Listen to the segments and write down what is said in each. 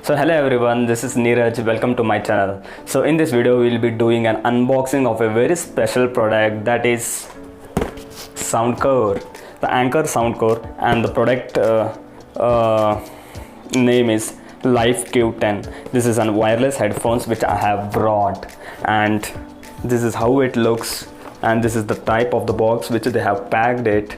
So hello everyone, this is Neeraj. Welcome to my channel. So in this video we will be doing an unboxing of a very special product, that is Soundcore, the Anker Soundcore, and the product name is Life Q10. This is a wireless headphones which I have brought, and this is how it looks, and this is the type of the box which they have packed it.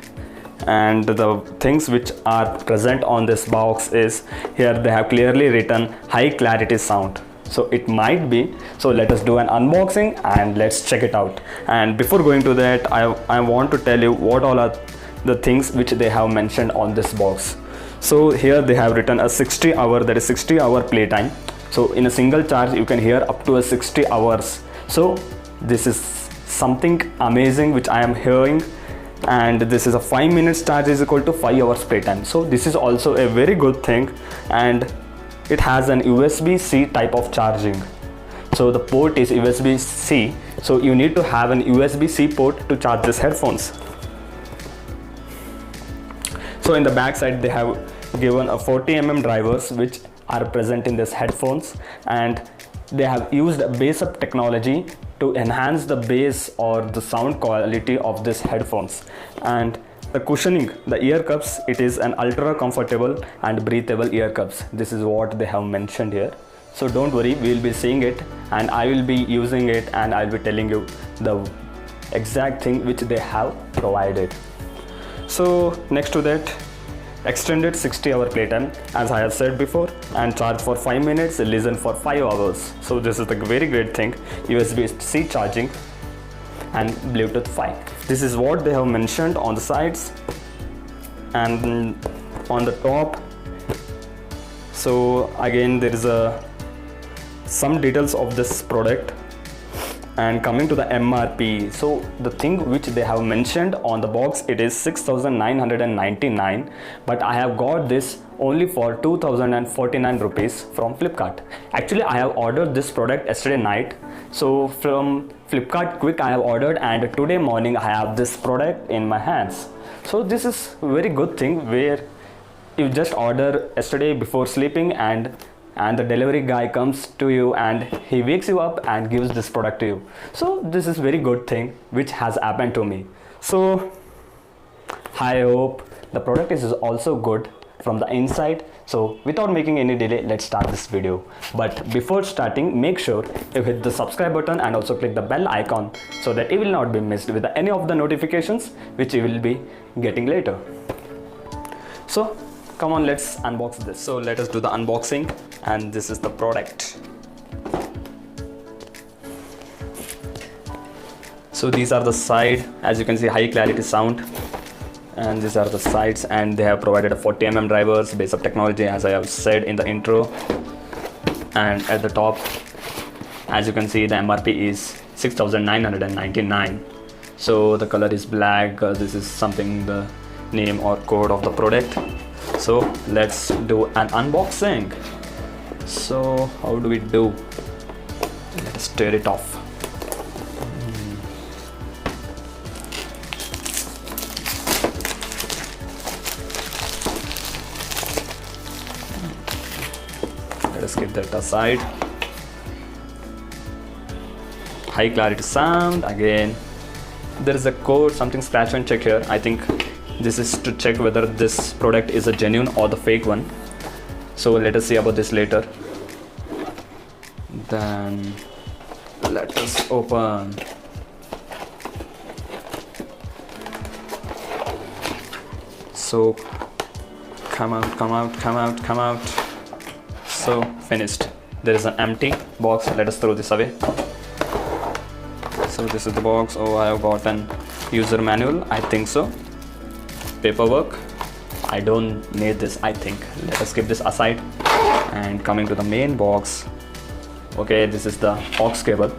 And the things which are present on this box is, here they have clearly written high clarity sound, so it might be. So let us do an unboxing and let's check it out. And before going to that, I want to tell you what all are the things which they have mentioned on this box. So here they have written a 60 hour, that is 60 hour playtime. So in a single charge you can hear up to a 60 hours. So this is something amazing which I am hearing. And this is a 5 minutes charge is equal to 5 hours playtime. So this is also a very good thing, and it has an USB-C type of charging. So the port is USB-C, so you need to have an USB-C port to charge these headphones. So in the back side they have given a 40mm drivers which are present in these headphones, and they have used bass-up technology to enhance the bass or the sound quality of these headphones. And the cushioning, the ear cups, it is an ultra comfortable and breathable ear cups. This is what they have mentioned here. So don't worry, we will be seeing it and I will be using it, and I will be telling you the exact thing which they have provided. So next to that, extended 60-hour playtime, as I have said before, and charge for 5 minutes, listen for 5 hours. So this is the very great thing, USB-C charging and Bluetooth 5. This is what they have mentioned on the sides and on the top. So again there is some details of this product. And coming to the MRP, so the thing which they have mentioned on the box, it is 6,999, but I have got this only for 2,049 rupees from Flipkart. Actually I have ordered this product yesterday night, so from Flipkart Quick I have ordered, and today morning I have this product in my hands. So this is a very good thing, where you just order yesterday before sleeping, and the delivery guy comes to you and he wakes you up and gives this product to you. So this is very good thing which has happened to me. So I hope the product is also good from the inside. So without making any delay, let's start this video. But before starting, make sure you hit the subscribe button and also click the bell icon, so that you will not be missed with any of the notifications which you will be getting later. So come on, let's unbox this. So let us do the unboxing, and this is the product. So these are the side, as you can see, high clarity sound, and these are the sides, and they have provided a 40mm drivers, bass-up technology, as I have said in the intro. And at the top, as you can see, the MRP is 6,999. So the color is black. This is something, the name or code of the product. So let's do an unboxing. So how do we do? Let us tear it off. Let us keep that aside. High clarity sound. Again, there is a code, something scratch and check here. I think this is to check whether this product is a genuine or the fake one. So let us see about this later. Then let us open. So come out, come out, come out, come out. So finished. There is an empty box. Let us throw this away. So this is the box. Oh, I have got an user manual, I think so. Paperwork, I don't need this, I think. Let us keep this aside. And coming to the main box, okay, this is the aux cable.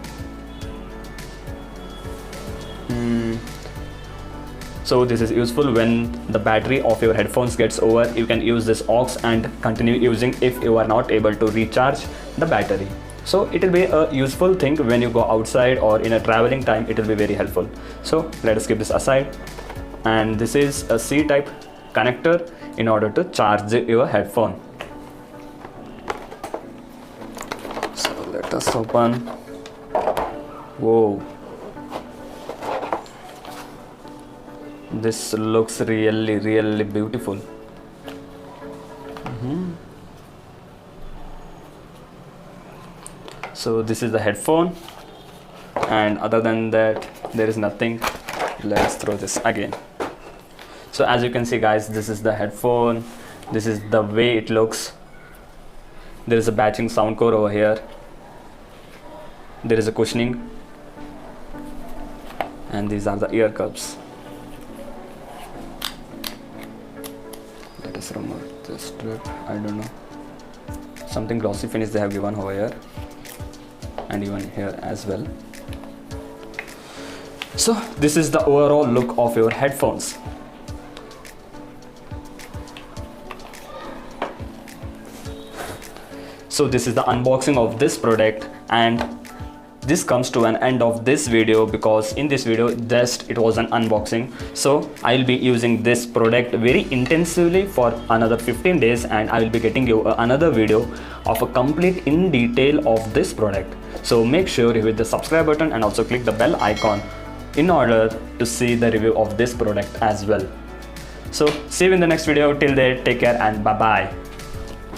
So this is useful when the battery of your headphones gets over. You can use this aux and continue using if you are not able to recharge the battery. So it will be a useful thing when you go outside or in a traveling time. It will be very helpful. So let us keep this aside. And this is a C-type connector in order to charge your headphone. Let us open. Whoa, this looks really beautiful. So this is the headphone, and other than that there is nothing. Let's throw this again. So as you can see guys, this is the headphone. This is the way it looks. There is a batching sound core over here. There is a cushioning, and these are the ear cups. Let us remove this strip. I don't know, something glossy finish they have given over here, and even here as well. So this is the overall look of your headphones. So this is the unboxing of this product, and this comes to an end of this video, because in this video just it was an unboxing. So I'll be using this product very intensively for another 15 days, and I will be getting you another video of a complete in detail of this product. So make sure you hit the subscribe button and also click the bell icon in order to see the review of this product as well. So see you in the next video. Till then, take care and bye bye.